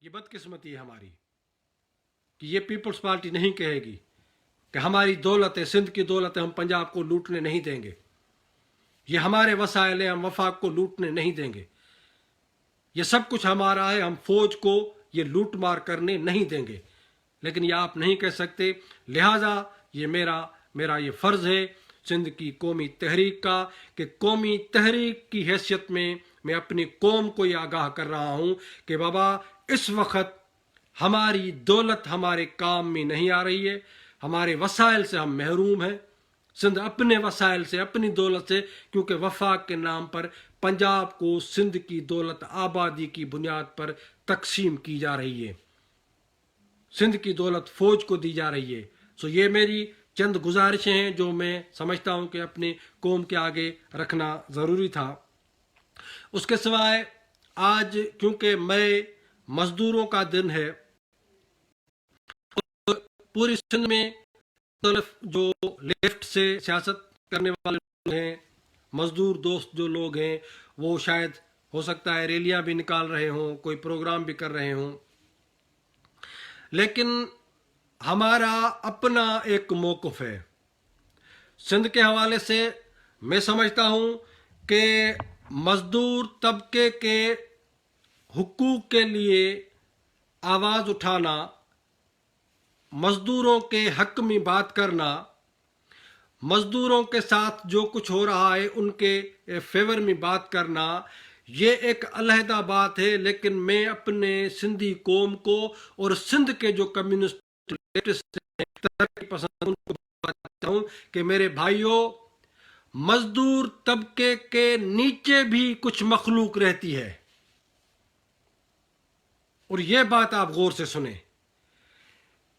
یہ بدقسمتی ہے ہماری کہ یہ پیپلز پارٹی نہیں کہے گی کہ ہماری دولت ہے، سندھ کی دولت ہے، ہم پنجاب کو لوٹنے نہیں دیں گے، یہ ہمارے وسائل ہیں، ہم وفاق کو لوٹنے نہیں دیں گے، یہ سب کچھ ہمارا ہے، ہم فوج کو یہ لوٹ مار کرنے نہیں دیں گے۔ لیکن یہ آپ نہیں کہہ سکتے، لہٰذا یہ میرا یہ فرض ہے سندھ کی قومی تحریک کا کہ قومی تحریک کی حیثیت میں اپنی قوم کو یہ آگاہ کر رہا ہوں کہ بابا اس وقت ہماری دولت ہمارے کام میں نہیں آ رہی ہے، ہمارے وسائل سے ہم محروم ہیں، سندھ اپنے وسائل سے، اپنی دولت سے، کیونکہ وفاق کے نام پر پنجاب کو سندھ کی دولت آبادی کی بنیاد پر تقسیم کی جا رہی ہے، سندھ کی دولت فوج کو دی جا رہی ہے۔ سو یہ میری چند گزارشیں ہیں جو میں سمجھتا ہوں کہ اپنی قوم کے آگے رکھنا ضروری تھا۔ اس کے سوائے آج کیونکہ مئی مزدوروں کا دن ہے، پوری سندھ میں مختلف جو لیفٹ سے سیاست کرنے والے لوگ ہیں، مزدور دوست جو لوگ ہیں، وہ شاید ہو سکتا ہے ریلیاں بھی نکال رہے ہوں، کوئی پروگرام بھی کر رہے ہوں، لیکن ہمارا اپنا ایک موقف ہے سندھ کے حوالے سے۔ میں سمجھتا ہوں کہ مزدور طبقے کے حقوق کے لیے آواز اٹھانا، مزدوروں کے حق میں بات کرنا، مزدوروں کے ساتھ جو کچھ ہو رہا ہے ان کے فیور میں بات کرنا، یہ ایک علیحدہ بات ہے۔ لیکن میں اپنے سندھی قوم کو اور سندھ کے جو کمیونسٹ ترقی پسند ان کو بتاتا ہوں کہ میرے بھائیوں، مزدور طبقے کے نیچے بھی کچھ مخلوق رہتی ہے، اور یہ بات آپ غور سے سنیں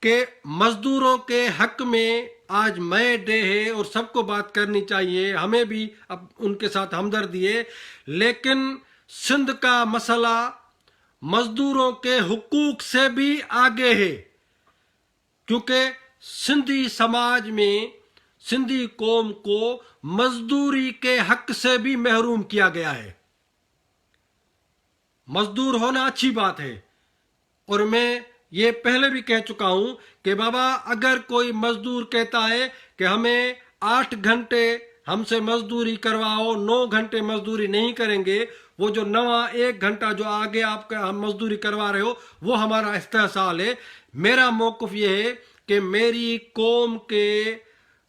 کہ مزدوروں کے حق میں آج مئی ڈے ہے اور سب کو بات کرنی چاہیے، ہمیں بھی اب ان کے ساتھ ہمدردی ہے، لیکن سندھ کا مسئلہ مزدوروں کے حقوق سے بھی آگے ہے، کیونکہ سندھی سماج میں سندھی قوم کو مزدوری کے حق سے بھی محروم کیا گیا ہے۔ مزدور ہونا اچھی بات ہے، اور میں یہ پہلے بھی کہہ چکا ہوں کہ بابا اگر کوئی مزدور کہتا ہے کہ ہمیں 8 گھنٹے ہم سے مزدوری کرواؤ، 9 گھنٹے مزدوری نہیں کریں گے، وہ جو نواں 1 گھنٹہ جو آگے آپ کا ہم مزدوری کروا رہے ہو وہ ہمارا استحصال ہے۔ میرا موقف یہ ہے کہ میری قوم کے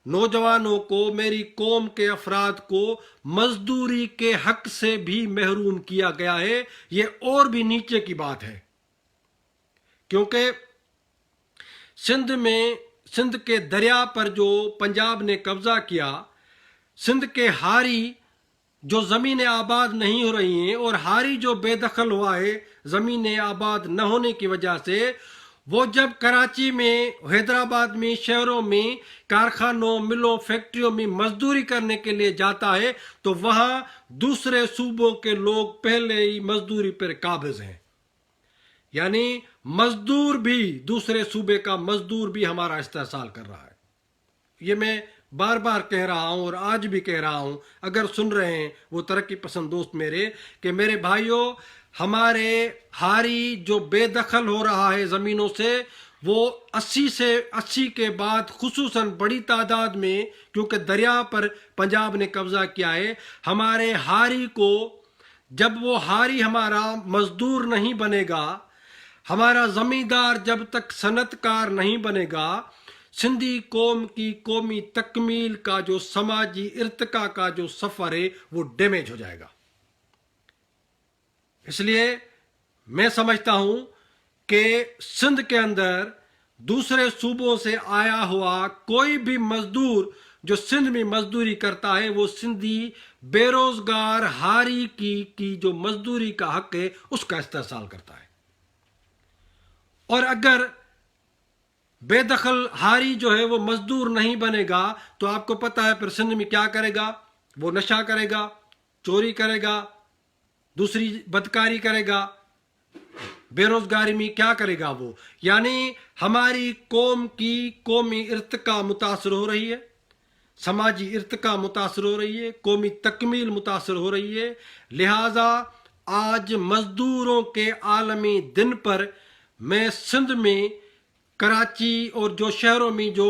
نوجوانوں کو، میری قوم کے افراد کو مزدوری کے حق سے بھی محروم کیا گیا ہے، یہ اور بھی نیچے کی بات ہے، کیونکہ سندھ کے دریا پر جو پنجاب نے قبضہ کیا، سندھ کے ہاری جو زمینیں آباد نہیں ہو رہی ہیں اور ہاری جو بے دخل ہوا ہے زمینیں آباد نہ ہونے کی وجہ سے، وہ جب کراچی میں، حیدرآباد میں، شہروں میں، کارخانوں، ملوں، فیکٹریوں میں مزدوری کرنے کے لیے جاتا ہے تو وہاں دوسرے صوبوں کے لوگ پہلے ہی مزدوری پر قابض ہیں، یعنی مزدور بھی، دوسرے صوبے کا مزدور بھی ہمارا استحصال کر رہا ہے۔ یہ میں بار بار کہہ رہا ہوں اور آج بھی کہہ رہا ہوں، اگر سن رہے ہیں وہ ترقی پسند دوست میرے، کہ میرے بھائیوں، ہمارے ہاری جو بے دخل ہو رہا ہے زمینوں سے، وہ 80 کے بعد خصوصاً بڑی تعداد میں، کیونکہ دریا پر پنجاب نے قبضہ کیا ہے، ہمارے ہاری کو، جب وہ ہاری ہمارا مزدور نہیں بنے گا، ہمارا زمیندار جب تک صنعت کار نہیں بنے گا، سندھی قوم کی قومی تکمیل کا جو سماجی ارتقاء کا جو سفر ہے وہ ڈیمیج ہو جائے گا۔ اس لیے میں سمجھتا ہوں کہ سندھ کے اندر دوسرے صوبوں سے آیا ہوا کوئی بھی مزدور جو سندھ میں مزدوری کرتا ہے، وہ سندھی بے روزگار ہاری کی جو مزدوری کا حق ہے اس کا استحصال کرتا ہے، اور اگر بے دخل ہاری جو ہے وہ مزدور نہیں بنے گا تو آپ کو پتہ ہے پھر سندھ میں کیا کرے گا، وہ نشہ کرے گا، چوری کرے گا، دوسری بدکاری کرے گا، بے روزگاری میں کیا کرے گا وہ، یعنی ہماری قوم کی قومی ارتقاء متاثر ہو رہی ہے، سماجی ارتقاء متاثر ہو رہی ہے، قومی تکمیل متاثر ہو رہی ہے۔ لہٰذا آج مزدوروں کے عالمی دن پر میں سندھ میں کراچی اور جو شہروں میں جو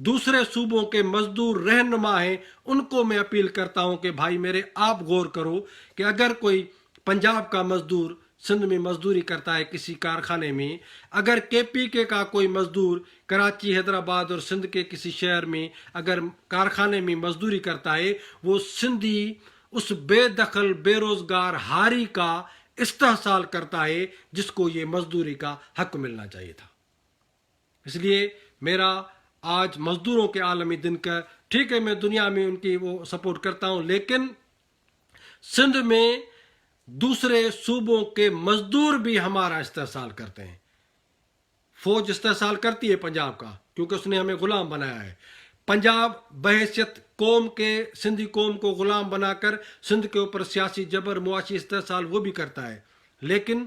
دوسرے صوبوں کے مزدور رہنما ہیں ان کو میں اپیل کرتا ہوں کہ بھائی میرے آپ غور کرو کہ اگر کوئی پنجاب کا مزدور سندھ میں مزدوری کرتا ہے کسی کارخانے میں، اگر کے پی کے کا کوئی مزدور کراچی حیدرآباد اور سندھ کے کسی شہر میں اگر کارخانے میں مزدوری کرتا ہے، وہ سندھی اس بے دخل بے روزگار ہاری کا استحصال کرتا ہے جس کو یہ مزدوری کا حق ملنا چاہیے تھا۔ اس لیے میرا آج مزدوروں کے عالمی دن کا، ٹھیک ہے میں دنیا میں ان کی وہ سپورٹ کرتا ہوں، لیکن سندھ میں دوسرے صوبوں کے مزدور بھی ہمارا استحصال کرتے ہیں۔ فوج استحصال کرتی ہے پنجاب کا کیونکہ اس نے ہمیں غلام بنایا ہے۔ پنجاب بحیثیت قوم کے سندھی قوم کو غلام بنا کر سندھ کے اوپر سیاسی جبر معاشی استحصال وہ بھی کرتا ہے، لیکن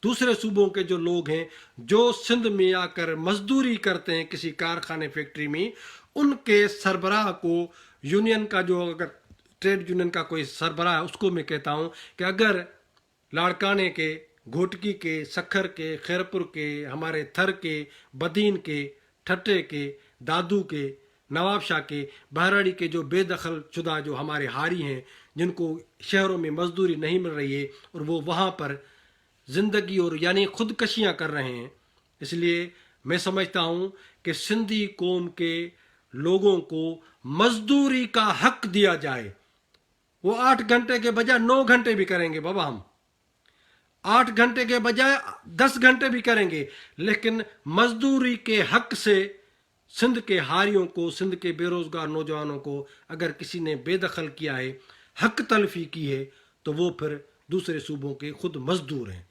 دوسرے صوبوں کے جو لوگ ہیں جو سندھ میں آ کر مزدوری کرتے ہیں کسی کارخانے فیکٹری میں، ان کے سربراہ کو یونین کا جو اگر ٹریڈ یونین کا کوئی سربراہ ہے اس کو میں کہتا ہوں کہ اگر لاڑکانے کے، گھوٹکی کے، سکھر کے، خیرپور کے، ہمارے تھر کے، بدین کے، ٹھٹے کے، دادو کے، نواب شاہ کے، بہراڑی کے جو بے دخل شدہ جو ہمارے ہاری ہیں جن کو شہروں میں مزدوری نہیں مل رہی ہے اور وہ وہاں پر زندگی اور یعنی خودکشیاں کر رہے ہیں، اس لیے میں سمجھتا ہوں کہ سندھی قوم کے لوگوں کو مزدوری کا حق دیا جائے۔ وہ 8 گھنٹے کے بجائے 9 گھنٹے بھی کریں گے بابا، ہم 8 گھنٹے کے بجائے 10 گھنٹے بھی کریں گے، لیکن مزدوری کے حق سے سندھ کے ہاریوں کو، سندھ کے بے روزگار نوجوانوں کو اگر کسی نے بے دخل کیا ہے، حق تلفی کی ہے، تو وہ پھر دوسرے صوبوں کے خود مزدور ہیں۔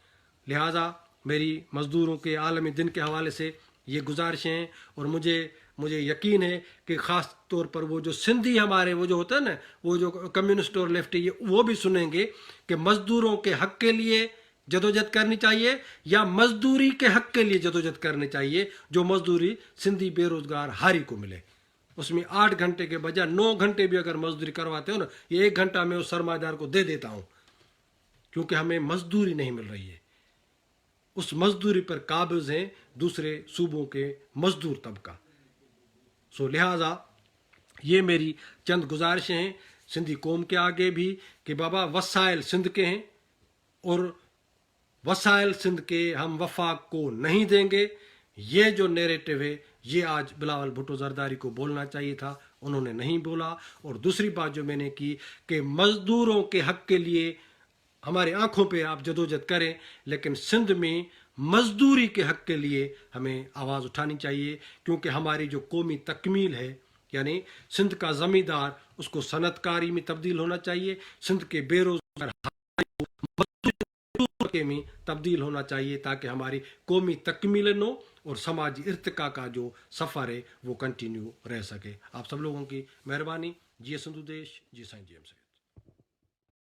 لہٰذا میری مزدوروں کے عالمی دن کے حوالے سے یہ گزارشیں ہیں، اور مجھے یقین ہے کہ خاص طور پر وہ جو سندھی ہمارے وہ جو ہوتا ہے نا، وہ جو کمیونسٹ اور لیفٹی، وہ بھی سنیں گے کہ مزدوروں کے حق کے لیے جدوجہد کرنی چاہیے یا مزدوری کے حق کے لیے جدوجہد کرنی چاہیے، جو مزدوری سندھی بے روزگار ہاری کو ملے۔ اس میں 8 گھنٹے کے بجائے 9 گھنٹے بھی اگر مزدوری کرواتے ہو نا، یہ 1 گھنٹہ میں اس سرمایہ دار کو دے دیتا ہوں، کیونکہ ہمیں مزدوری نہیں مل رہی ہے۔ اس مزدوری پر قابض ہیں دوسرے صوبوں کے مزدور طبقہ۔ لہٰذا یہ میری چند گزارشیں ہیں سندھی قوم کے آگے بھی کہ بابا وسائل سندھ کے ہیں اور وسائل سندھ کے ہم وفاق کو نہیں دیں گے۔ یہ جو نیریٹو ہے یہ آج بلاول بھٹو زرداری کو بولنا چاہیے تھا، انہوں نے نہیں بولا۔ اور دوسری بات جو میں نے کی کہ مزدوروں کے حق کے لیے ہمارے آنکھوں پہ آپ جدوجہد کریں، لیکن سندھ میں مزدوری کے حق کے لیے ہمیں آواز اٹھانی چاہیے، کیونکہ ہماری جو قومی تکمیل ہے، یعنی سندھ کا زمیندار اس کو صنعت کاری میں تبدیل ہونا چاہیے، سندھ کے بے روزگار میں تبدیل ہونا چاہیے، تاکہ ہماری قومی تکمیل ہو اور سماجی ارتقاء کا جو سفر ہے وہ کنٹینیو رہ سکے۔ آپ سب لوگوں کی مہربانی۔ جی سندھو دیش، جی سائیں جی ایم سے۔